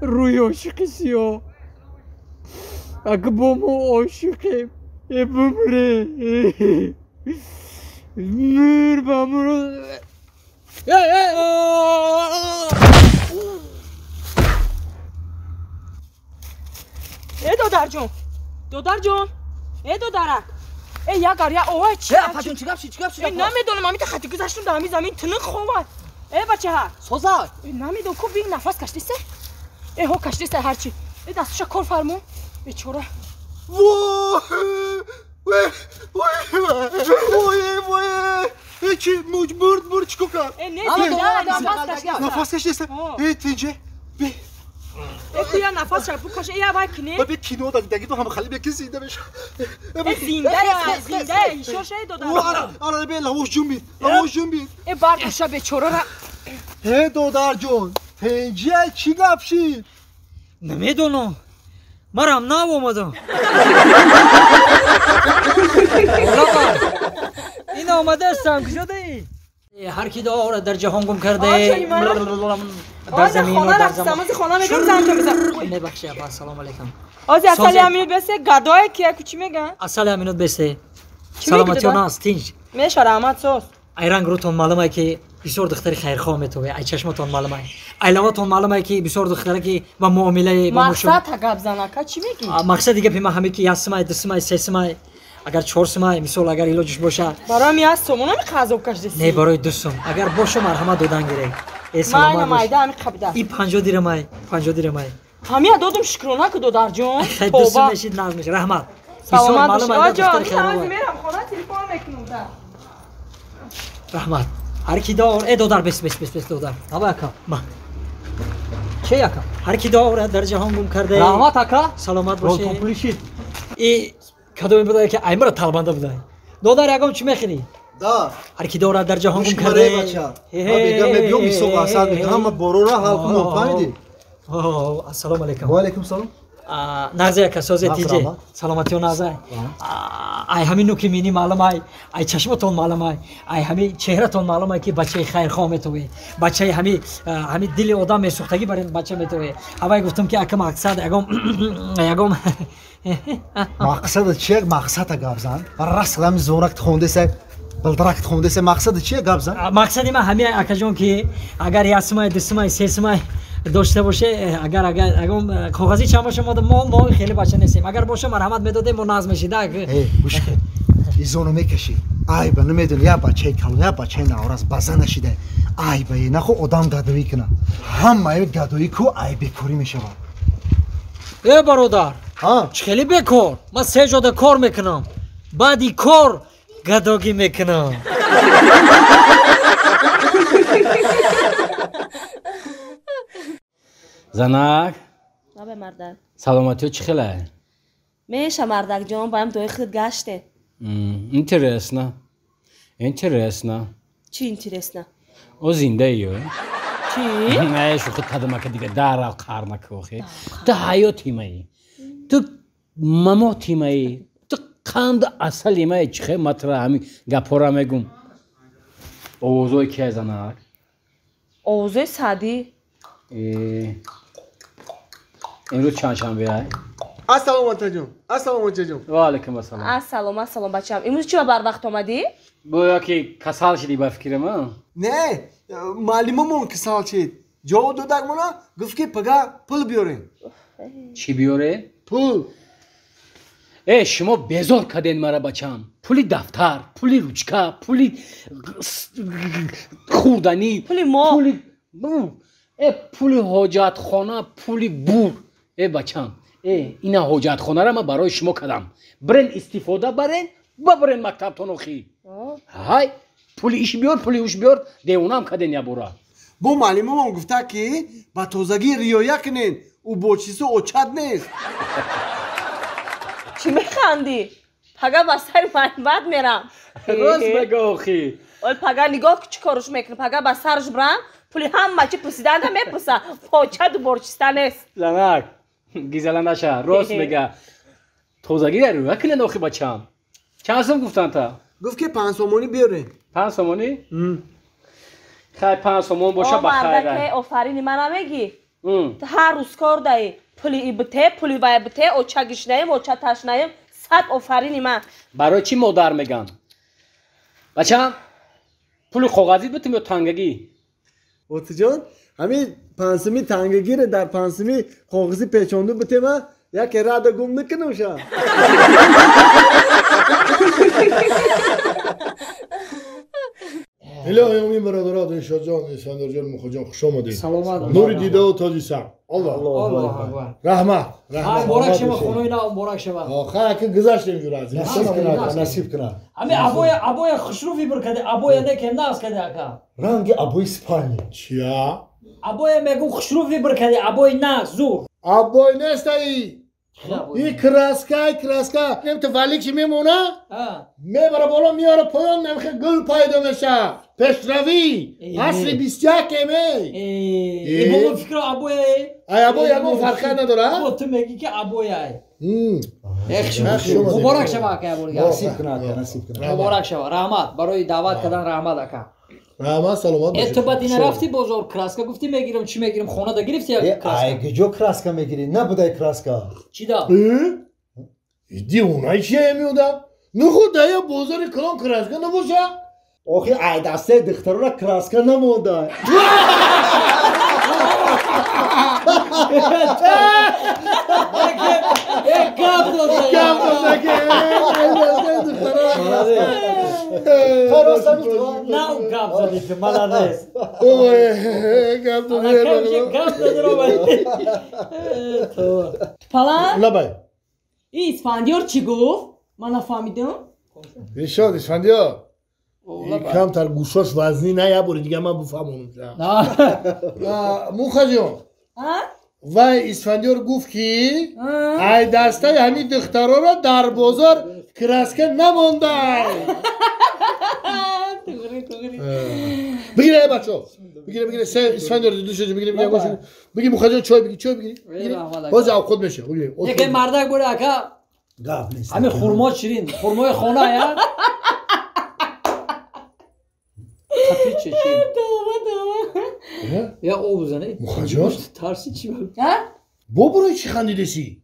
روی عاشق سیاه اگه با ما عاشقیم بمره میر بمره دودر جون دودر جون دودرک یا گریا اوه چی اپا جون چیکار شد نمیدونم امیت خطی گذاشتم دامی زمین تنق خوبه بچه ها سوزا نمیدونم کو بین نفس کشتیسه ها کشتیسه هرچی دستش کار فرمون بیچاره وای چی مجبور چیکو کرد نفس کشتیسه تنجه بیا نفس شد بکشه یا باید کنه ببین کینو دادی تو هم خالی بکی زنده بشه زنده ایشوشه دودر آره بیا لوش جون بید برداشته بیچاره را دودر جون تنجه چی گپ شید نمیدونم مرم نو اومدم این آمده استم کجا دی هر کی داره در جهان گم کرده در زمین و در زمان خانه میگم زن تو میزن میبخشی ابا سلام علیکم آزی اصلی امینت بسته گدای کیا کوچی میگن اصلی امینت بسته سلامتی و ناز تینج میشه رحمت سوز ای رنگ روتون معلومه که بسیار دختری خیرخواه میتوه ای چشمتون معلومه ای لباتون معلومه که بسیار دختری که با معامله با مشون مقصد گپ زنکا چی میگی مقصد دیگه پیما همه که یاسمای دسمای سسمای اگر 4 سمای مثال اگر ایلاجش باشه برای میاس سومون هم قضا کشیدی نه برای 2 سم اگر باشه مرحمت دادن گیره ای سلام مایده همین قبیده ای 50 دیرمای 50 دیرمای همین دادم شکرونه که دودر جون 2 سم نشید ناز میشه رحمت سلامت باش آجا میرم خونه تلفن میکنم رحمت هر کی دار دودر بس دودر ابا اکا ما چه اکا هر کی دار در جهان گم کرده رحمت اکا سلامت باشه ای کدوم بده که ایمرا طالبانده بده دودر یکم چی میخری دا هر کی دار در جهان گم کرده بچا ما بگم میگم میسو واسط میگم ما برورا حال کنم فهمیدی السلام علیکم و علیکم سلام نازه کسوزه تیجه سلامتی و نازه ای همین نوکی مینی معلوم ای چشمتون معلوم ای همین چهرهتون معلومه که بچه خیرخواه میتوه بچه همین دل آدم میسوختگی برای بچه میتوه اوای گفتم که اکم مقصد یگم مقصد چیه مقصد گابزن راسلم زونک خونده سه بلدرک خونده سه مقصد چیه گابزن مقصدی من همین اکا جون که اگر یاسمای دسمای سسمای داشته باشه اگر کاغذی چند باشه ما خیلی بچه نیستیم اگر باشه مرحمت میداده ما ناز میشیده گوش کن ایزونو میکشی ای با نمیدونی یا بچه کلو یا بچه ناراض بازه نشیده ای با نخو آدم گدایی کنه همه گدایی کو ای بیکاری میشه ای برادر خیلی بیکار من 3 جاده کار میکنم بعدی کار گداگی میکنم زنک نه مردک سلامتی چی خیلی میشه مردک جان بایم دوی خود گشته اینترسنا چی اینترسنا او زنده ایو چی؟ نه شو خود قدمه که دیگه در قرار نکوخی تو حیاتی مایی تو مماتی مایی تو قند اصلی مایی چخه مطرح همی گپورا میگم اوزوی که زنک اوزوی سادی امروز چند شنبه های السلام جون و علیکم السلام السلام بچه‌ام امروز چرا بر وقت اومدی بویا که کسال شدی با فکر من نه معلوممون کسال شد جو دو دگمونا گفت که پگا پول بیارین چی بیاره؟ پول شما بیزار کردین مرا بچم پولی دفتر پولی روچکا پولی خوردنی پولی ما پولی حاجت خانه پولی بور بچم اینا حاجت خانه را ما برای شما کردم برین استفاده برین ببرین مکتب تونوخی های پولی ایش بیار پولی اوش بیار دیونم کردین یا برا بو معلوممون گفته که با توزگی ریایا کنین او بوچیسو اوچد نیست چی میخندی؟ پگا با سر من بعد میرم راست بگو اخی اول پگا نگاه که چی کارش میکنه پگا با سرش برم پولی هم چی پوسیدن هم میپوسه پاچد و برچسته نیست زنک گیزله نشه راست بگه توزگی ریایا کنین اخی بچم چند سم گفتن تا؟ گفت که 5 سومونی بیارین 5 سومونی؟ خیلی 5 سومون باشه بخیر مردک آفرینی من میگی ҳар рӯз кор даи пули и бите пули вай бите оча гишнаем оча ташнаем 100 офарини ман барои чӣ модар меган бачам пули коғазӣ битем ё тангагӣ отиҷон ҳамин пансими тангагиро дар пансими коғазӣ печонду битема яке рада гум накунуша الهی برادرات انشاءجان اسفندیارجان مخاجان خوش آمدید سلامت نور دیده و تاج سر الله الله اکبر رحمت مبارک شما خونوی نه مبارک شما آخر که گذشتیم جور از насиб кунад ами абоя хушруфи буркаде абоя не ке нас каде ака ранги абои испания چیا؟ абоя мегу хушруфи буркаде абои на зур ابوی نستایی این کراسکا نیم تو ولی چی میمونه؟ میبره بالا میاره پایان نمیخه گل پیدا میشه پشروی اصلی 21 ای بابا فکر ابویا ای ابوی یکو فرقه نداره؟ با تو میگی که ابویا شما مبارک شما اکا насиб кунад насиб кунад مبارک شما رحمت برای دعوت کردن رحمت اکا رحمت سلامت باشید تو بعد این رفتی بازار краска گفتی میگیرم چی میگیرم خونه دا گرفتی ай гиҷо краска мегирӣ набудай краска چی دا ایدی اونایی چیه میودم؟ نخود دایی بازار کلان کراسکه نباشه؟ охи ай дастаи духтарона краска намонда گپ نه اون گپ زدی که ملالس گپ زدی رو پلان لبای این اسفندیار چی گفت من نفهمیدم بیشاد اسفندیار کم تر گوشاش وزنی نه یه باری دیگه من بفهمونم موخه جان وای اسفندیار گفت که ای دسته یعنی دخترها را در بازار کراسکه نمانده بگیره ای بچه بگیره اسفندیار دوشو بگیره بگی موخه جان چای بگیری باز او خود میشه یکی مردک بوده اکا гап нест همین خورما شیرین خورمای خانه یا خطی چشیم یا او بزنه موخه جان ترسی چی بود با برای چی خندیدسی؟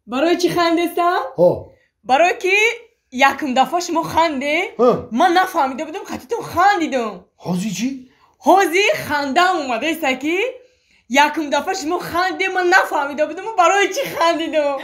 برای چی خندستم؟ برای که یکم دفعه شما خنده من نفهمیده بودم خطیتون خندیدم حاضی چی؟ حاضی خندم اومده ایسا که یکم دفعه شما خنده من نفهمیده بودم برای چی خندیدم